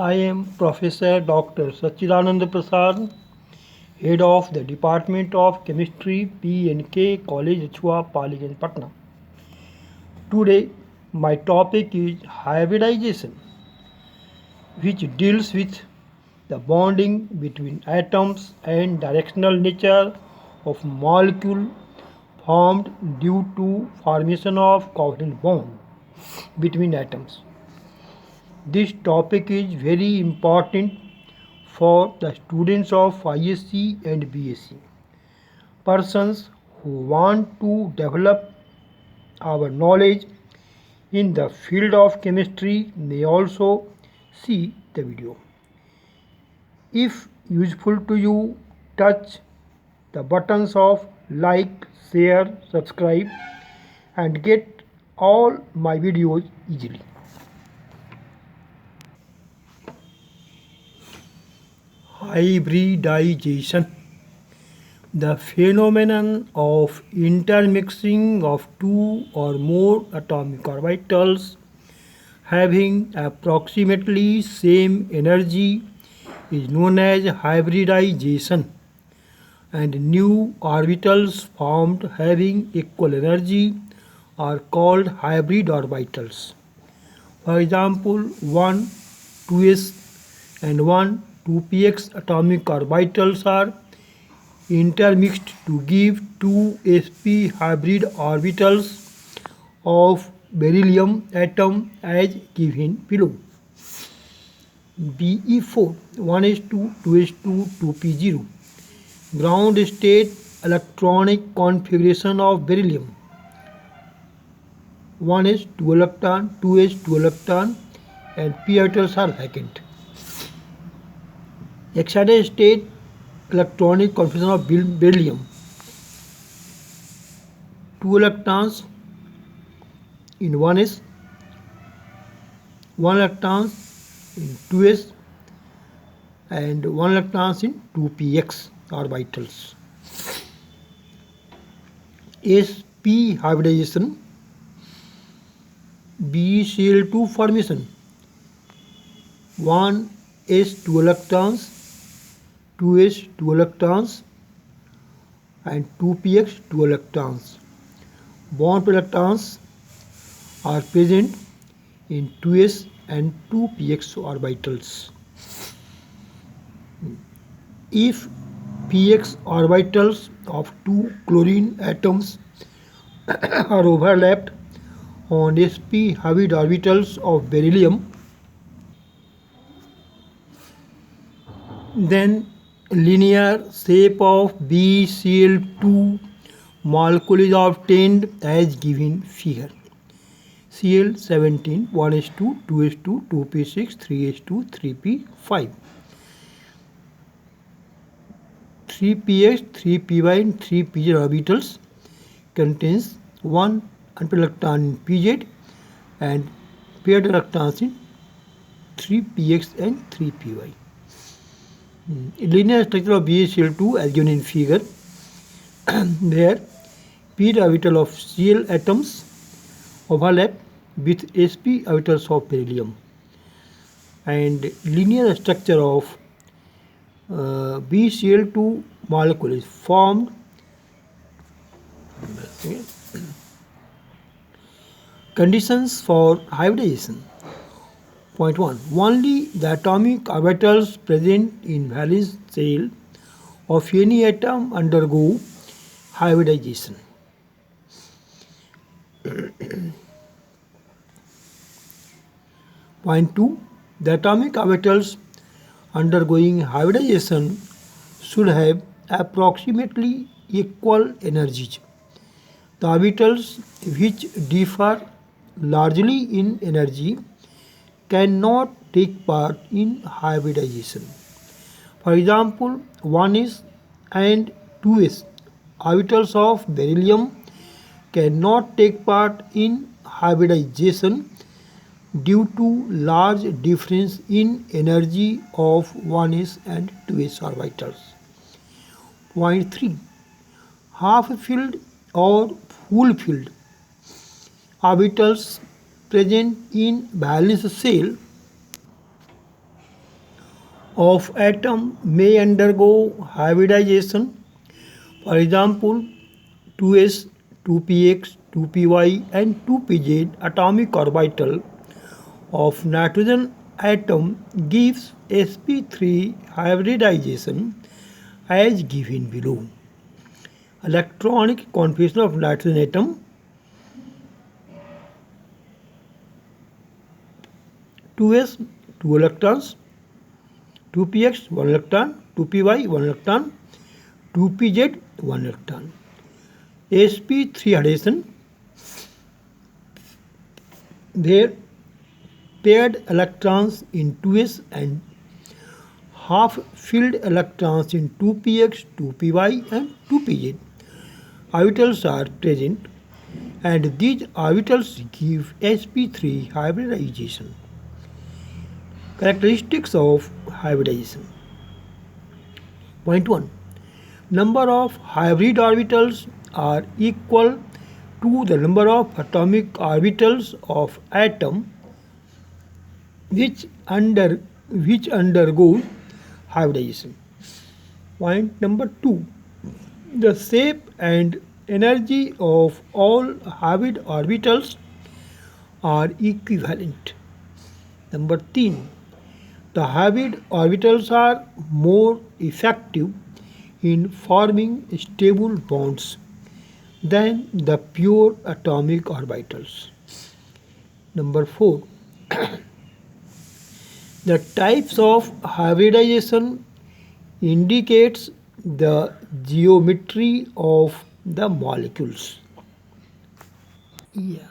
I am Professor Dr. Sachidanand Prasad, Head of the Department of Chemistry, P&K College, Achua, Paliganj, Patna. Today, my topic is hybridization, which deals with the bonding between atoms and directional nature of molecule formed due to formation of covalent bond between atoms. This topic is very important for the students of ISC and BSc, persons who want to develop our knowledge in the field of chemistry may also see the video. If useful to you, touch the buttons of like, share, subscribe and get all my videos easily. Hybridization, the phenomenon of intermixing of two or more atomic orbitals having approximately same energy is known as hybridization, and new orbitals formed having equal energy are called hybrid orbitals. For example, 1 2s and 1 2px atomic orbitals are intermixed to give 2sp hybrid orbitals of beryllium atom as given below. Be4 1s2 2s2 2p0 ground state electronic configuration of beryllium 1s 2 electron 2s 2 electron and p orbitals are vacant. Excited state electronic configuration of beryllium 2 electrons in 1s, 1 electrons in 2s and 1 electrons in 2px orbitals. sp hybridization, BeCl2 formation 1s 2 electrons, 2s 2 electrons and 2px 2 electrons. Bond electrons are present in 2s and 2px orbitals. If px orbitals of two chlorine atoms are overlapped on sp hybrid orbitals of beryllium, then linear shape of BeCl2 molecule is obtained as given figure. Cl17 1s2 2s2 2p6 3s2 3p5 3px 3py and 3pz orbitals contains one unpaired electron in pz and paired electrons in 3px and 3py. Linear structure of BeCl2 as given in figure where p orbital of Cl atoms overlap with sp orbitals of beryllium, and linear structure of BeCl2 molecule is formed. Conditions for hybridization. Point 1. Only the atomic orbitals present in valence shell of any atom undergo hybridization. Point 2. The atomic orbitals undergoing hybridization should have approximately equal energies. The orbitals which differ largely in energy cannot take part in hybridization. For example, 1s and 2s orbitals of beryllium cannot take part in hybridization due to large difference in energy of 1s and 2s orbitals. Point 3. Half-filled or full-filled orbitals present in valence shell of atom may undergo hybridization. For example, 2s, 2px, 2py and 2pz atomic orbital of nitrogen atom gives sp3 hybridization as given below. Electronic configuration of nitrogen atom: 2s 2 electrons, 2px 1 electron, 2py 1 electron, 2pz 1 electron. sp3 addition, their paired electrons in 2s and half-filled electrons in 2px, 2py and 2pz orbitals are present, and these orbitals give sp3 hybridization. Characteristics of hybridization. Point 1. Number of hybrid orbitals are equal to the number of atomic orbitals of atom which undergo hybridization. Point number 2. The shape and energy of all hybrid orbitals are equivalent. Number 3. The hybrid orbitals are more effective in forming stable bonds than the pure atomic orbitals. Number 4. The types of hybridization indicates the geometry of the molecules. Yeah.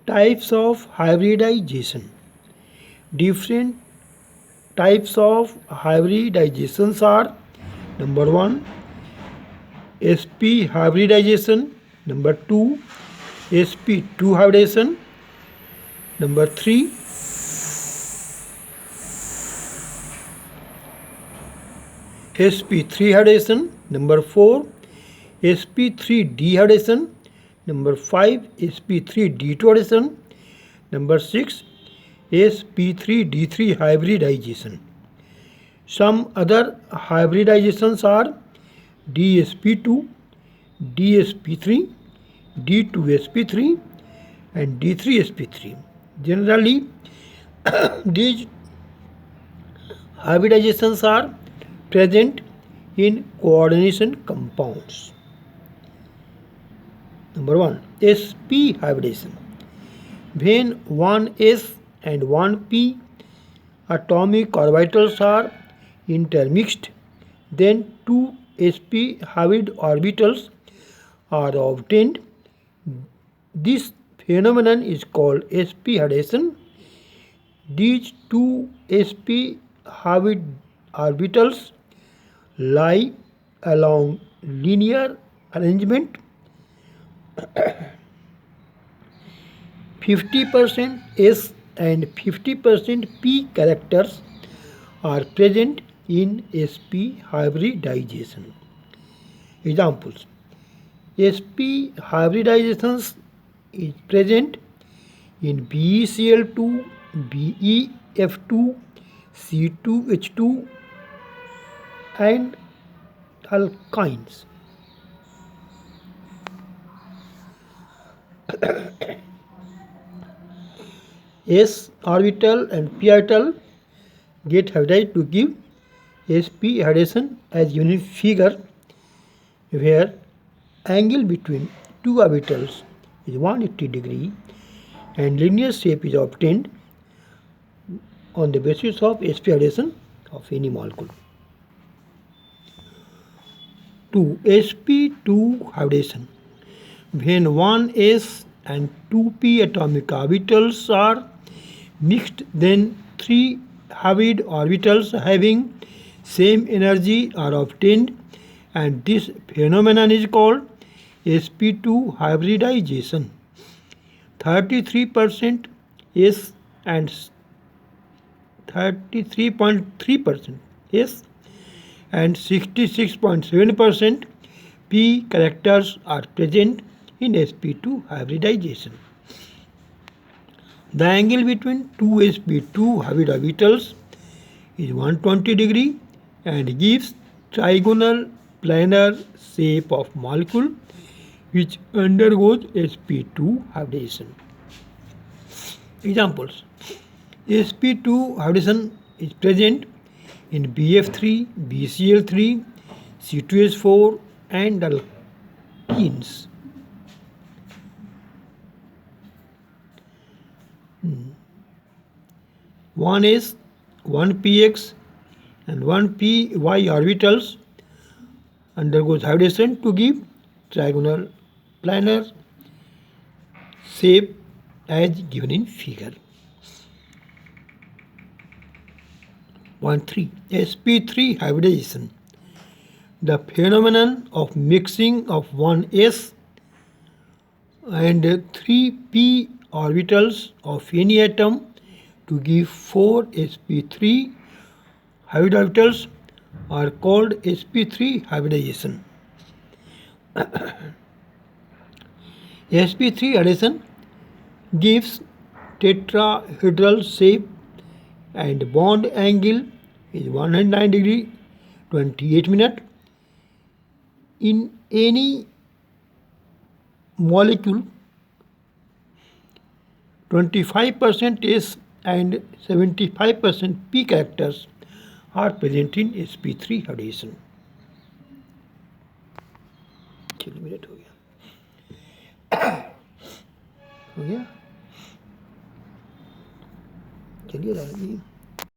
Types of hybridization. Different types of hybridizations are: number 1, sp hybridization; number 2, sp2 hybridization; number 3, sp3 hybridization; number 4, sp3d hybridization; number 5, sp3d2 hybridization; number 6, sp3d3 hybridization. Some other hybridizations are dsp2, dsp3, d2sp3 and d3sp3. Generally, these hybridizations are present in coordination compounds. Number 1. sp hybridization. When 1s and 1p atomic orbitals are intermixed, then two sp hybrid orbitals are obtained. This phenomenon is called sp hybridization. These two sp hybrid orbitals lie along linear arrangement. 50% S and 50% P characters are present in sp hybridization. Examples: sp hybridizations is present in BeCl2, BeF2, C2H2 and alkynes. S orbital and p orbital get hybridized to give sp hybridization as given in figure, where angle between two orbitals is 180 degree and linear shape is obtained on the basis of sp hybridization of any molecule. 2. sp2 hybridization. When 1s and 2p atomic orbitals are mixed, then 3 hybrid orbitals having same energy are obtained, and this phenomenon is called sp2 hybridization. 33% S and 33.3% S and 66.7% P characters are present in sp2 hybridization. The angle between two sp2 hybrid orbitals is 120 degree and gives trigonal planar shape of molecule which undergoes sp2 hybridization. Examples: sp2 hybridization is present in BF3, BCl3, C2H4 and alkenes. One S, one px and one py orbitals undergoes hybridization to give trigonal planar shape as given in figure. 1.3 sp3 hybridization. The phenomenon of mixing of one s and 3p orbitals of any atom to give 4 sp3 hybrid orbitals are called sp3 hybridization. sp3 addition gives tetrahedral shape and bond angle is 109 degree 28 minutes in any molecule. 25% S and 75% P characters are present in sp3 hybridization. चलिए minute हो गया चलिए